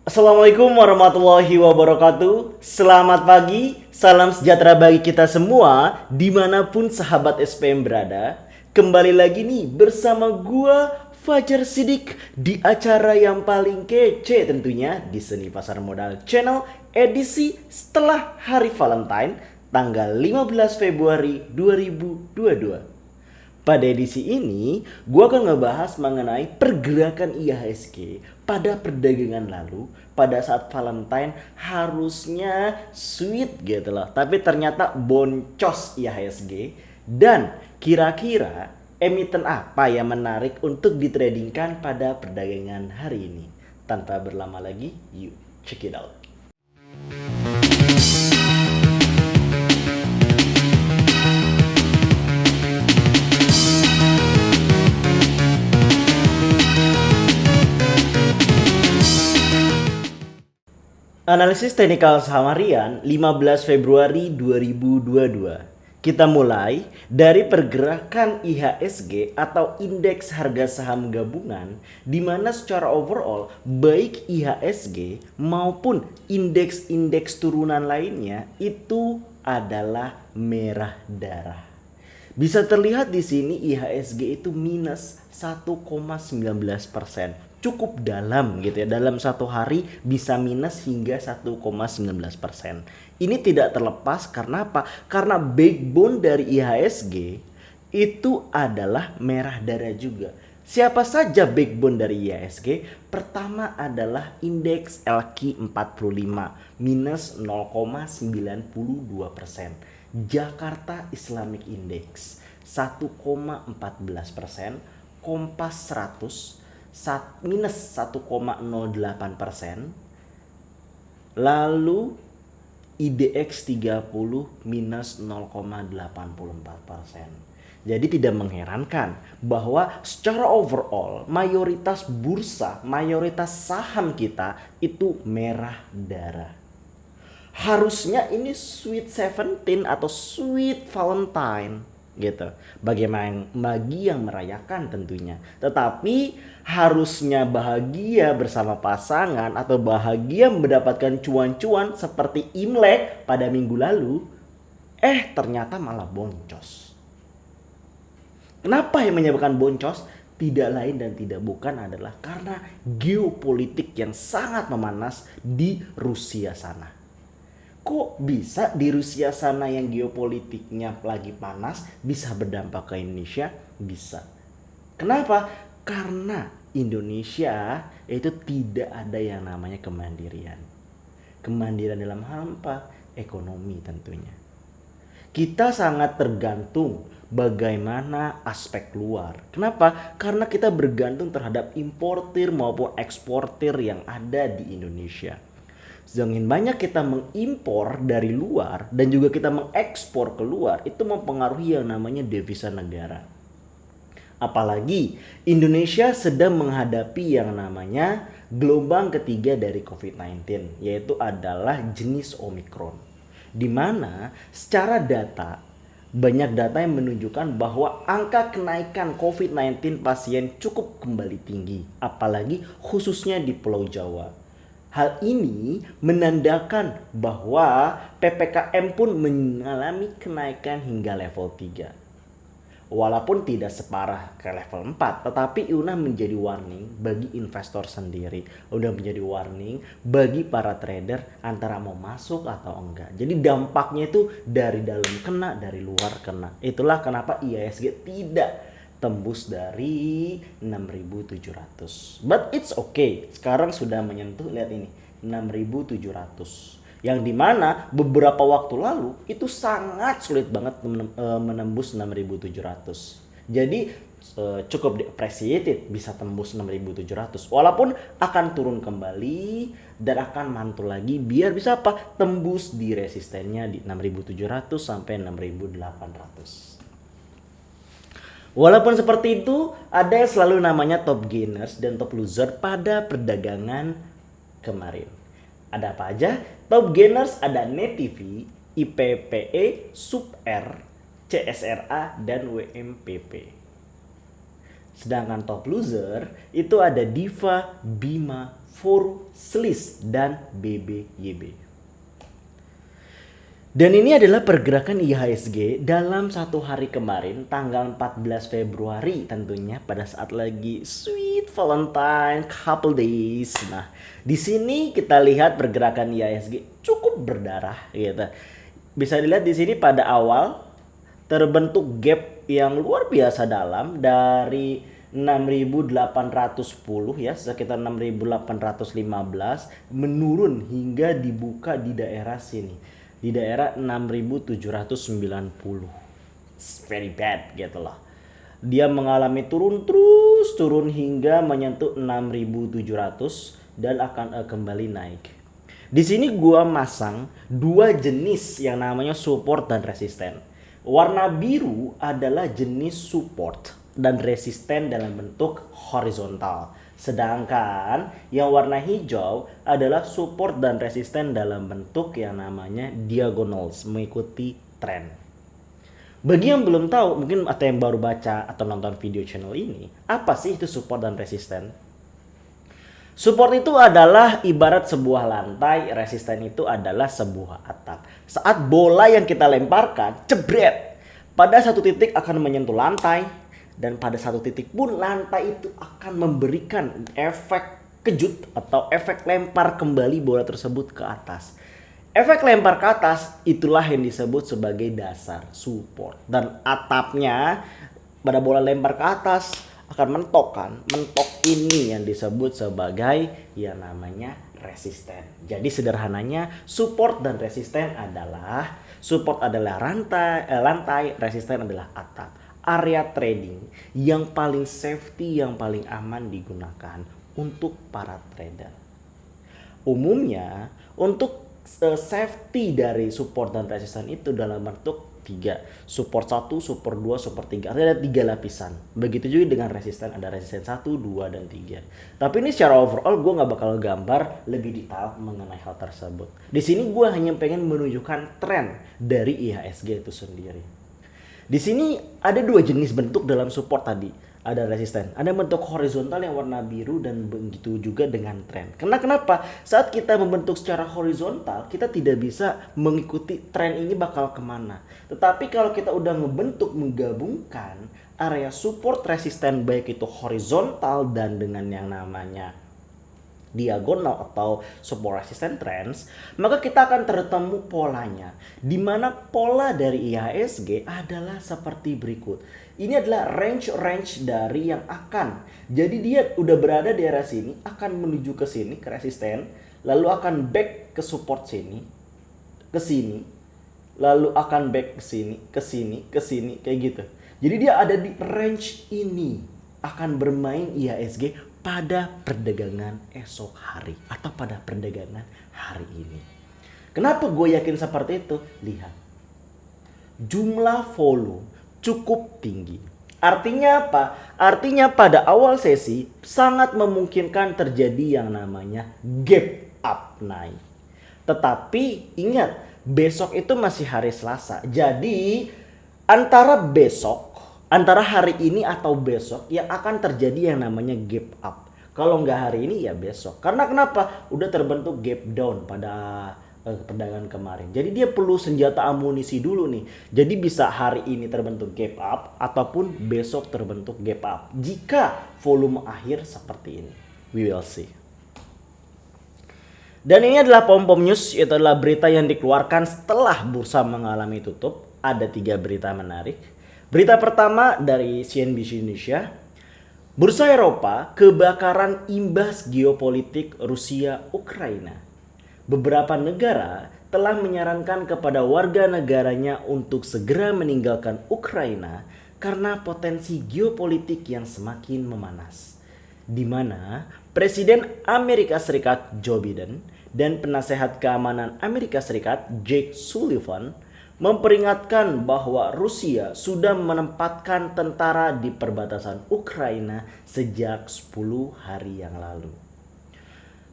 Assalamualaikum warahmatullahi wabarakatuh. Selamat pagi, salam sejahtera bagi kita semua dimanapun sahabat SPM berada. Kembali lagi nih bersama gua Fajar Sidik di acara yang paling kece tentunya di Seni Pasar Modal Channel edisi setelah Hari Valentine tanggal 15 Februari 2022. Pada edisi ini, gue akan ngebahas mengenai pergerakan IHSG pada perdagangan lalu pada saat Valentine harusnya sweet gitu loh. Tapi ternyata boncos IHSG dan kira-kira emiten apa yang menarik untuk ditradingkan pada perdagangan hari ini. Tanpa berlama lagi, yuk check it out. Analisis teknikal saham harian 15 Februari 2022. Kita mulai dari pergerakan IHSG atau indeks harga saham gabungan di mana secara overall baik IHSG maupun indeks-indeks turunan lainnya itu adalah merah darah. Bisa terlihat di sini IHSG itu minus 1,19%. Cukup dalam gitu ya. Dalam satu hari bisa minus hingga 1,19%. Ini tidak terlepas karena apa? Karena backbone dari IHSG itu adalah merah darah juga. Siapa saja backbone dari IHSG? Pertama adalah indeks LQ45 minus 0,92%. Jakarta Islamic Index 1,14%, Kompas 100 minus 1,08%, lalu IDX 30 minus 0,84%. Jadi tidak mengherankan bahwa secara overall mayoritas bursa, mayoritas saham kita itu merah darah. Harusnya ini sweet 17 atau sweet Valentine gitu. Bagi yang merayakan tentunya. Tetapi harusnya bahagia bersama pasangan atau bahagia mendapatkan cuan-cuan seperti Imlek pada minggu lalu, ternyata malah boncos. Kenapa yang menyebabkan boncos? Tidak lain dan tidak bukan adalah karena geopolitik yang sangat memanas di Rusia sana. Kok bisa di Rusia sana yang geopolitiknya lagi panas bisa berdampak ke Indonesia? Bisa. Kenapa? Karena Indonesia itu tidak ada yang namanya kemandirian. Kemandirian dalam hal apa? Ekonomi tentunya. Kita sangat tergantung bagaimana aspek luar. Kenapa? Karena kita bergantung terhadap importir maupun eksportir yang ada di Indonesia. Semakin banyak kita mengimpor dari luar dan juga kita mengekspor keluar, itu mempengaruhi yang namanya devisa negara. Apalagi Indonesia sedang menghadapi yang namanya gelombang ketiga dari COVID-19, yaitu adalah jenis Omicron. Di mana secara data, banyak data yang menunjukkan bahwa angka kenaikan COVID-19 pasien cukup kembali tinggi, apalagi khususnya di Pulau Jawa. Hal ini menandakan bahwa PPKM pun mengalami kenaikan hingga level 3. Walaupun tidak separah ke level 4, tetapi udah menjadi warning bagi investor sendiri. Udah menjadi warning bagi para trader antara mau masuk atau enggak. Jadi dampaknya itu dari dalam kena, dari luar kena. Itulah kenapa IHSG tidak tembus dari 6.700. But it's okay. Sekarang sudah menyentuh, lihat ini, 6.700. Yang dimana beberapa waktu lalu itu sangat sulit banget menembus 6.700. Jadi cukup appreciated bisa tembus 6.700. Walaupun akan turun kembali dan akan mantul lagi biar bisa apa? Tembus di resistennya di 6.700 sampai 6.800. Walaupun seperti itu, ada yang selalu namanya top gainers dan top loser pada perdagangan kemarin. Ada apa aja? Top gainers ada Net TV, IPPE, SUPR, CSRA, dan WMPP. Sedangkan top loser itu ada Diva, Bima, Foru, Slis, dan BBYB. Dan ini adalah pergerakan IHSG dalam satu hari kemarin, tanggal 14 Februari tentunya, pada saat lagi sweet Valentine couple days. Nah, di sini kita lihat pergerakan IHSG cukup berdarah gitu. Bisa dilihat di sini pada awal terbentuk gap yang luar biasa dalam dari 6.810 ya, sekitar 6.815 menurun hingga dibuka di daerah sini, di daerah 6.790. It's very bad gitu loh. Dia mengalami turun hingga menyentuh 6.700 dan akan kembali naik. Di sini gua masang dua jenis yang namanya support dan resisten. Warna biru adalah jenis support dan resisten dalam bentuk horizontal. Sedangkan yang warna hijau adalah support dan resisten dalam bentuk yang namanya diagonals, mengikuti tren. Bagi yang belum tahu, mungkin atau yang baru baca atau nonton video channel ini, apa sih itu support dan resisten? Support itu adalah ibarat sebuah lantai, resisten itu adalah sebuah atap. Saat bola yang kita lemparkan, jebret, pada satu titik akan menyentuh lantai, dan pada satu titik pun lantai itu akan memberikan efek kejut atau efek lempar kembali bola tersebut ke atas. Efek lempar ke atas itulah yang disebut sebagai dasar support. Dan atapnya pada bola lempar ke atas akan mentok ini yang disebut sebagai yang namanya resisten. Jadi sederhananya support dan resisten adalah support adalah lantai, resisten adalah atap. Area trading yang paling safety, yang paling aman digunakan untuk para trader. Umumnya untuk safety dari support dan resisten itu dalam bentuk 3. Support 1, support 2, support 3. Artinya ada 3 lapisan. Begitu juga dengan resisten, ada resisten 1, 2, dan 3. Tapi ini secara overall gue gak bakal gambar lebih detail mengenai hal tersebut. Di sini gue hanya pengen menunjukkan tren dari IHSG itu sendiri. Di sini ada dua jenis bentuk dalam support tadi. Ada resisten, ada bentuk horizontal yang warna biru, dan begitu juga dengan tren. Kenapa? Saat kita membentuk secara horizontal, kita tidak bisa mengikuti tren ini bakal kemana. Tetapi kalau kita udah membentuk, menggabungkan area support resisten baik itu horizontal dan dengan yang namanya diagonal atau support resistance trends, maka kita akan tertemu polanya, di mana pola dari IHSG adalah seperti berikut. Ini adalah range dari yang akan, jadi dia udah berada di area sini, akan menuju ke sini ke resisten, lalu akan back ke support sini, ke sini, lalu akan back ke sini, ke sini, ke sini, kayak gitu. Jadi dia ada di range ini, akan bermain IHSG pada perdagangan esok hari atau pada perdagangan hari ini. Kenapa gue yakin seperti itu? Lihat, jumlah volume cukup tinggi. Artinya apa? Artinya pada awal sesi sangat memungkinkan terjadi yang namanya gap up naik. Tetapi ingat, besok itu masih hari Selasa. Jadi antara hari ini atau besok yang akan terjadi yang namanya gap up. Kalau nggak hari ini ya besok. Karena kenapa? Udah terbentuk gap down pada perdagangan kemarin. Jadi dia perlu senjata amunisi dulu nih. Jadi bisa hari ini terbentuk gap up ataupun besok terbentuk gap up. Jika volume akhir seperti ini. We will see. Dan ini adalah pom-pom news, itu adalah berita yang dikeluarkan setelah bursa mengalami tutup. Ada 3 berita menarik. Berita pertama dari CNBC Indonesia, bursa Eropa kebakaran imbas geopolitik Rusia-Ukraina. Beberapa negara telah menyarankan kepada warga negaranya untuk segera meninggalkan Ukraina karena potensi geopolitik yang semakin memanas. Di mana Presiden Amerika Serikat Joe Biden dan penasehat keamanan Amerika Serikat Jake Sullivan memperingatkan bahwa Rusia sudah menempatkan tentara di perbatasan Ukraina sejak 10 hari yang lalu.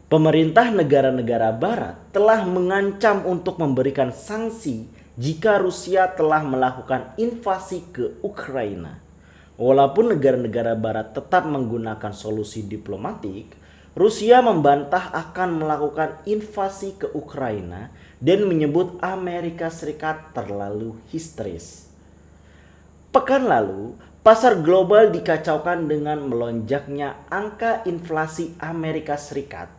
Pemerintah negara-negara barat telah mengancam untuk memberikan sanksi jika Rusia telah melakukan invasi ke Ukraina. Walaupun negara-negara barat tetap menggunakan solusi diplomatik, Rusia membantah akan melakukan invasi ke Ukraina dan menyebut Amerika Serikat terlalu histeris. Pekan lalu, pasar global dikacaukan dengan melonjaknya angka inflasi Amerika Serikat.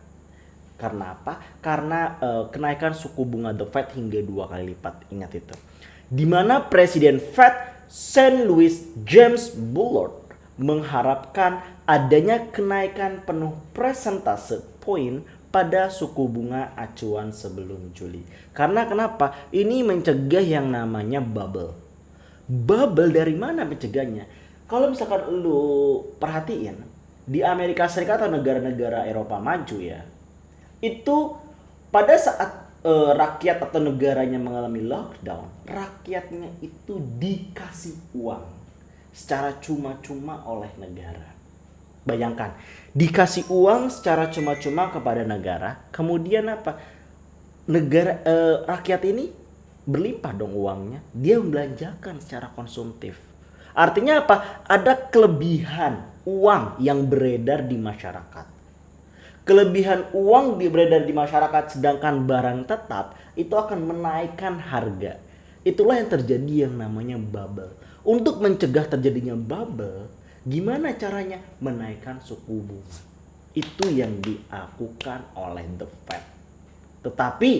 Karena apa? Karena kenaikan suku bunga The Fed hingga 2 kali lipat. Ingat itu. Di mana Presiden Fed St. Louis James Bullard mengharapkan adanya kenaikan penuh persentase poin pada suku bunga acuan sebelum Juli. Karena kenapa? Ini mencegah yang namanya bubble. Bubble dari mana mencegahnya? Kalau misalkan lu perhatiin di Amerika Serikat atau negara-negara Eropa maju ya, itu pada saat rakyat atau negaranya mengalami lockdown, rakyatnya itu dikasih uang secara cuma-cuma oleh negara. Bayangkan, dikasih uang secara cuma-cuma kepada negara, kemudian apa? Negara rakyat ini berlimpah dong uangnya, dia membelanjakan secara konsumtif. Artinya apa? Ada kelebihan uang yang beredar di masyarakat. Kelebihan uang beredar di masyarakat sedangkan barang tetap itu akan menaikkan harga. Itulah yang terjadi yang namanya bubble. Untuk mencegah terjadinya bubble, gimana caranya? Menaikkan suku bunga. Itu yang dilakukan oleh The Fed. Tetapi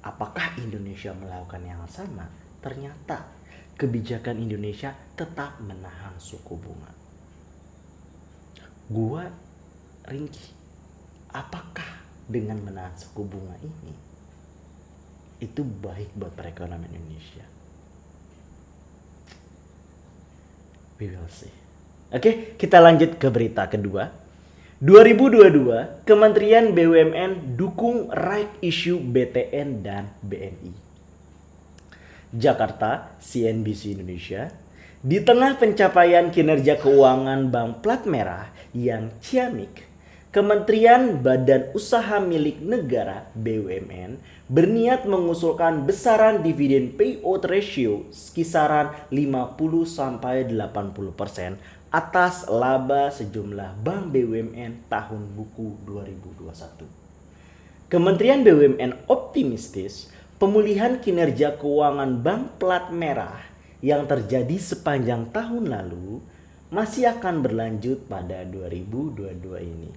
apakah Indonesia melakukan yang sama? Ternyata kebijakan Indonesia tetap menahan suku bunga. Gua ringkih. Apakah dengan menahan suku bunga ini itu baik buat perekonomian Indonesia? We will see. Oke, kita lanjut ke berita kedua. 2022, Kementerian BUMN dukung right issue BTN dan BNI. Jakarta, CNBC Indonesia. Di tengah pencapaian kinerja keuangan Bank Plat Merah yang ciamik, Kementerian Badan Usaha Milik Negara BUMN berniat mengusulkan besaran dividen payout ratio kisaran 50-80% atas laba sejumlah bank BUMN tahun buku 2021. Kementerian BUMN optimistis pemulihan kinerja keuangan Bank Plat Merah yang terjadi sepanjang tahun lalu masih akan berlanjut pada 2022 ini.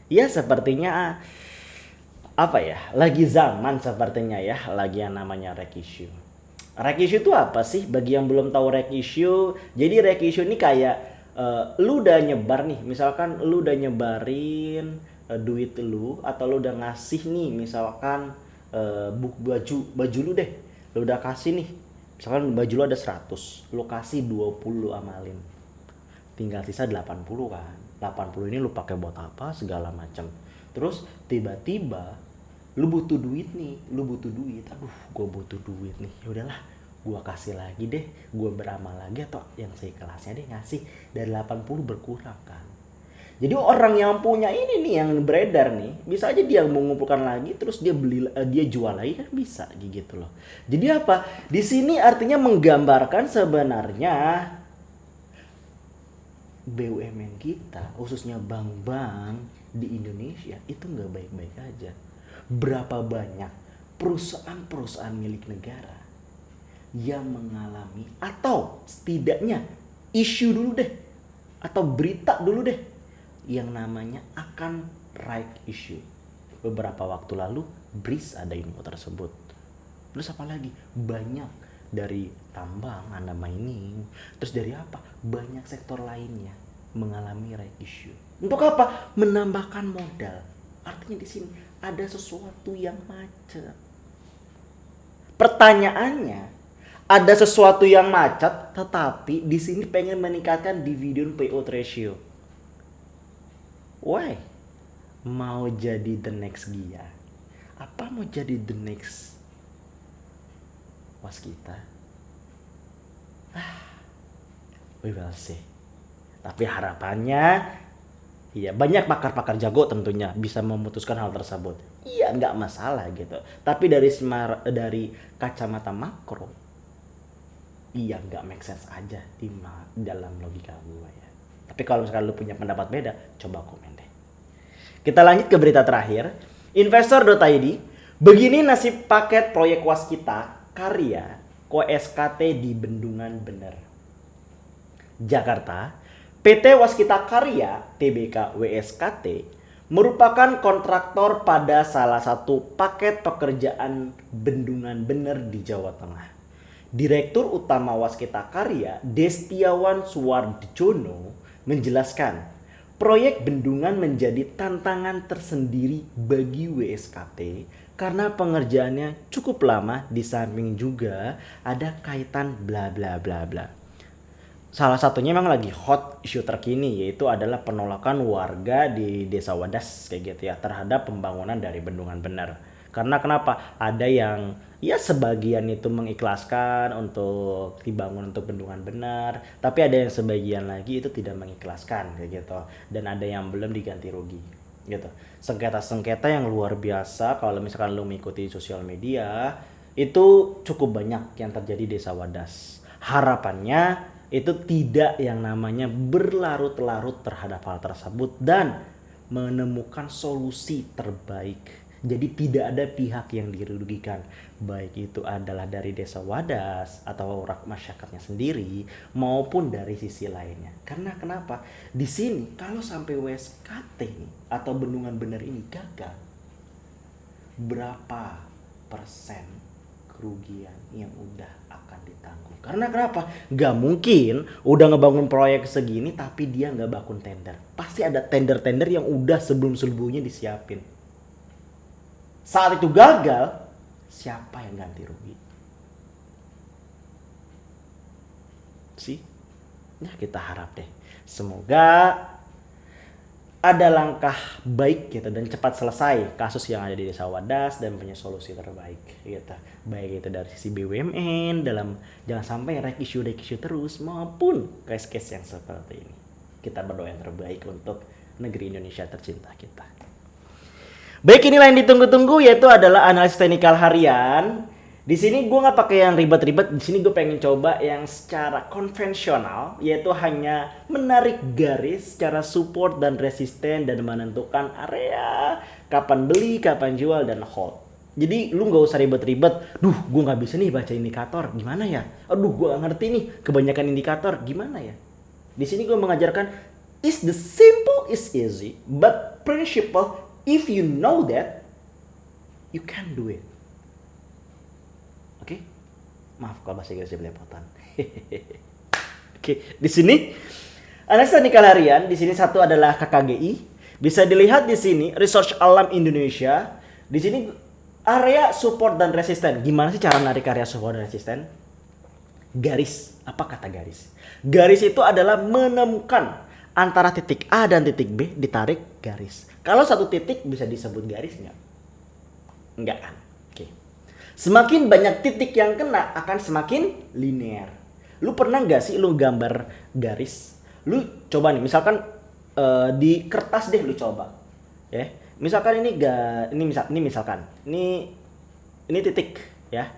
Ya sepertinya apa ya, lagi zaman sepertinya ya, lagi yang namanya reg issue. Reg issue itu apa sih? Bagi yang belum tahu reg issue, jadi reg issue ini kayak lu udah nyebar nih, misalkan lu udah nyebarin duit lu atau lu udah ngasih nih, misalkan baju lu deh, lu udah kasih nih, misalkan baju lu ada 100, lu kasih 20 amalin, tinggal sisa 80 kan. 80 ini lu pakai buat apa segala macam. Terus tiba-tiba lu butuh duit nih, aduh gue butuh duit nih, ya udahlah gue kasih lagi deh, gue beramal lagi atau yang seikhlasnya deh ngasih, dari 80 berkurang kan. Jadi orang yang punya ini nih yang beredar nih, bisa aja dia mengumpulkan lagi terus dia dia jual lagi kan bisa gitu loh. Jadi apa? Di sini artinya menggambarkan sebenarnya BUMN kita, khususnya bank-bank di Indonesia itu nggak baik-baik aja. Berapa banyak perusahaan-perusahaan milik negara yang mengalami atau setidaknya isu dulu deh atau berita dulu deh yang namanya akan right issue. Beberapa waktu lalu BRIS ada info tersebut. Terus apa lagi? Banyak dari tambang, anda mining, terus dari apa? Banyak sektor lainnya mengalami right issue. Untuk apa? Menambahkan modal. Artinya di sini ada sesuatu yang macet. Pertanyaannya, ada sesuatu yang macet, tetapi di sini pengen meningkatkan dividend payout ratio. Why? Mau jadi the next Gia? Apa mau jadi the next Waskita? We will see. Tapi harapannya, iya banyak pakar-pakar jago tentunya bisa memutuskan hal tersebut. Iya nggak masalah gitu. Tapi dari kacamata makro, iya nggak make sense aja dalam logika gue ya. Tapi kalau misalkan lu punya pendapat beda, coba komen deh. Kita lanjut ke berita terakhir. Investor.id, begini nasib paket proyek Waskita Karya KOSKT di Bendungan Bener. Jakarta, PT Waskita Karya Tbk WSKT merupakan kontraktor pada salah satu paket pekerjaan Bendungan Bener di Jawa Tengah. Direktur Utama Waskita Karya Destiawan Suwardjono menjelaskan, proyek bendungan menjadi tantangan tersendiri bagi WSKT karena pengerjaannya cukup lama, di samping juga ada kaitan bla bla bla bla. Salah satunya memang lagi hot isu terkini, yaitu adalah penolakan warga di Desa Wadas kayak gitu ya terhadap pembangunan dari Bendungan Bener. Karena kenapa? Ada yang ya sebagian itu mengikhlaskan untuk dibangun untuk Bendungan Bener, tapi ada yang sebagian lagi itu tidak mengikhlaskan kayak gitu. Dan ada yang belum diganti rugi gitu. Sengketa-sengketa yang luar biasa kalau misalkan lu mengikuti sosial media itu cukup banyak yang terjadi di Desa Wadas. Harapannya itu tidak yang namanya berlarut-larut terhadap hal tersebut dan menemukan solusi terbaik. Jadi tidak ada pihak yang dirugikan, baik itu adalah dari Desa Wadas atau masyarakatnya sendiri maupun dari sisi lainnya. Karena kenapa? Di sini kalau sampai WSKT atau Bendungan Bener ini gagal, berapa persen kerugian yang udah akan ditanggung? Karena kenapa? Gak mungkin udah ngebangun proyek segini tapi dia gak bangun tender. Pasti ada tender-tender yang udah sebelum-sebelumnya disiapin. Saat itu gagal, siapa yang ganti rugi? Sih? Ya kita harap deh. Semoga ada langkah baik gitu dan cepat selesai kasus yang ada di Desa Wadas dan punya solusi terbaik gitu. Baik itu dari sisi BUMN dalam jangan sampai rek isu terus maupun case-case yang seperti ini. Kita berdoa yang terbaik untuk negeri Indonesia tercinta kita. Baik, inilah yang ditunggu-tunggu, yaitu adalah analisis teknikal harian. Di sini gue nggak pakai yang ribet-ribet. Di sini gue pengen coba yang secara konvensional, yaitu hanya menarik garis secara support dan resisten dan menentukan area kapan beli, kapan jual dan hold. Jadi lu nggak usah ribet-ribet. Duh, gue nggak bisa nih baca indikator, gimana ya? Aduh, gue nggak ngerti nih kebanyakan indikator, gimana ya? Di sini gue mengajarkan is the simple is easy, but principle. If you know that, you can do it. Oke? Maaf kalau bahasa Inggrisnya belepotan. Oke, di sini analisis teknikal harian. Di sini satu adalah KKGI. Bisa dilihat di sini Research Alam Indonesia. Di sini area support dan resisten. Gimana sih cara narik area support dan resisten? Garis. Apa kata garis? Garis itu adalah menemukan antara titik A dan titik B, ditarik garis. Kalau satu titik bisa disebut garis nggak? Nggak kan? Oke. Semakin banyak titik yang kena akan semakin linear. Lu pernah nggak sih lu gambar garis? Lu coba nih, misalkan di kertas deh lu coba. Ya. Misalkan ini titik ya.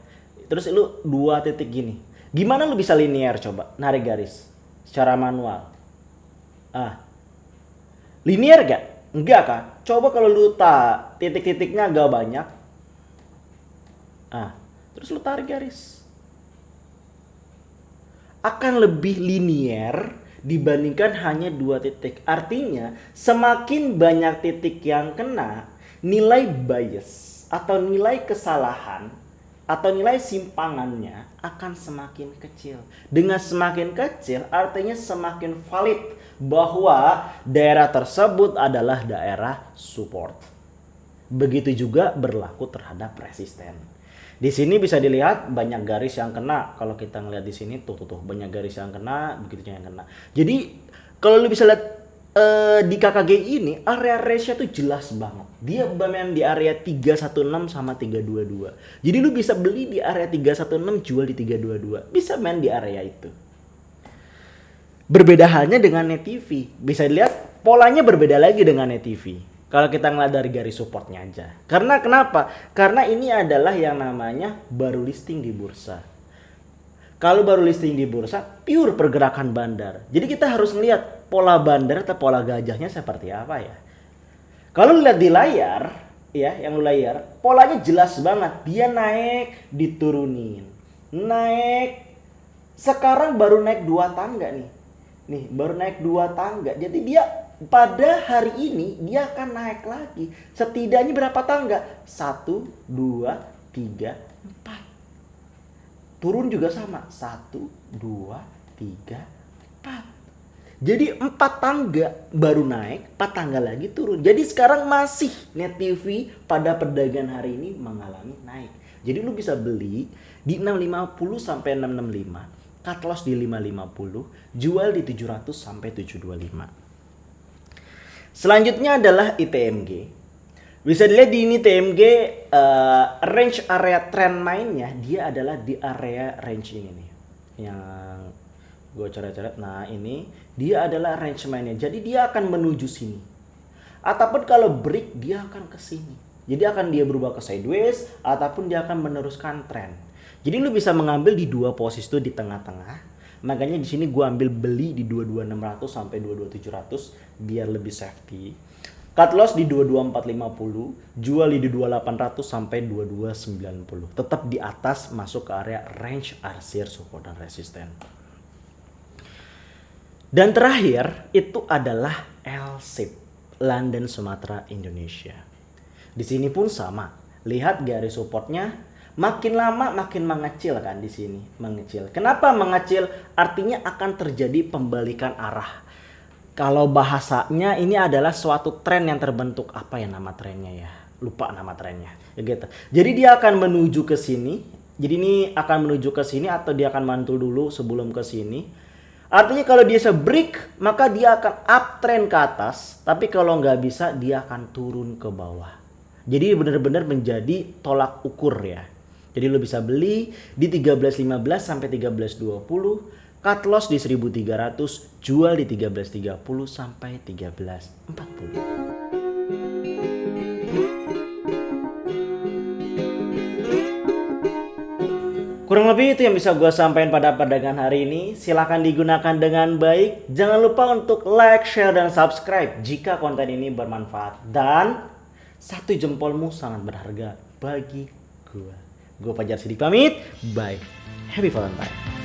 Terus lu dua titik gini. Gimana lu bisa linear coba narik garis secara manual? Linear gak? Enggak kan? Coba kalau lu titik-titiknya agak banyak. Terus lu tarik garis. Akan lebih linear dibandingkan hanya dua titik. Artinya semakin banyak titik yang kena, nilai bias atau nilai kesalahan atau nilai simpangannya akan semakin kecil. Dengan semakin kecil artinya semakin valid bahwa daerah tersebut adalah daerah support. Begitu juga berlaku terhadap resisten. Di sini bisa dilihat banyak garis yang kena. Kalau kita ngeliat di sini tuh banyak garis yang kena, begitu yang kena. Jadi kalau lu bisa lihat di KKG ini area ratio tuh jelas banget. Dia main di area 316 sama 322. Jadi lu bisa beli di area 316, jual di 322. Bisa main di area itu. Berbeda halnya dengan Net TV. Bisa dilihat polanya berbeda lagi dengan Net TV. Kalau kita ngeliat dari garis supportnya aja. Karena kenapa? Karena ini adalah yang namanya baru listing di bursa. Kalau baru listing di bursa, pure pergerakan bandar. Jadi kita harus melihat pola bandar atau pola gajahnya seperti apa ya. Kalau lihat di layar, ya, yang layar, polanya jelas banget. Dia naik, diturunin. Naik. Sekarang baru naik 2 tangga nih. Nih, baru naik 2 tangga. Jadi dia pada hari ini dia akan naik lagi. Setidaknya berapa tangga? 1, 2, 3, 4. Turun juga sama. 1, 2, 3, 4. Jadi 4 tangga baru naik, 4 tangga lagi turun. Jadi sekarang masih Net TV pada perdagangan hari ini mengalami naik. Jadi lu bisa beli di 650 sampai 665, cut loss di 550, jual di 700 sampai 725. Selanjutnya adalah ITMG. Bisa dilihat di ini TMG range area trend mainnya dia adalah di area range ini nih. Yang gue coret-coret. Nah, ini dia adalah range mainnya. Jadi dia akan menuju sini. Ataupun kalau break dia akan ke sini. Jadi akan dia berubah ke sideways ataupun dia akan meneruskan trend. Jadi lu bisa mengambil di 2 posisi itu di tengah-tengah. Makanya di sini gue ambil beli di 22600 sampai 22700 biar lebih safety. Cut loss di 22450, jual di 22800 sampai 2290. Tetap di atas masuk ke area range arsir support dan resisten. Dan terakhir itu adalah L-shape, London Sumatera Indonesia. Di sini pun sama. Lihat garis supportnya makin lama makin mengecil kan di sini, mengecil. Kenapa mengecil? Artinya akan terjadi pembalikan arah. Kalau bahasanya ini adalah suatu tren yang terbentuk. Apa ya nama trennya ya? Lupa nama trennya. Ya gitu. Jadi dia akan menuju ke sini. Jadi ini akan menuju ke sini atau dia akan mantul dulu sebelum ke sini. Artinya kalau dia break maka dia akan uptrend ke atas, tapi kalau nggak bisa dia akan turun ke bawah. Jadi benar-benar menjadi tolak ukur ya. Jadi lo bisa beli di 13.15 sampai 13.20, cut loss di 1.300, jual di 13.30 sampai 13.40. Kurang lebih itu yang bisa gue sampaikan pada perdagangan hari ini. Silahkan digunakan dengan baik. Jangan lupa untuk like, share, dan subscribe jika konten ini bermanfaat. Dan 1 jempolmu sangat berharga bagi gue. Gue Fajar Sidik pamit. Bye. Happy Valentine.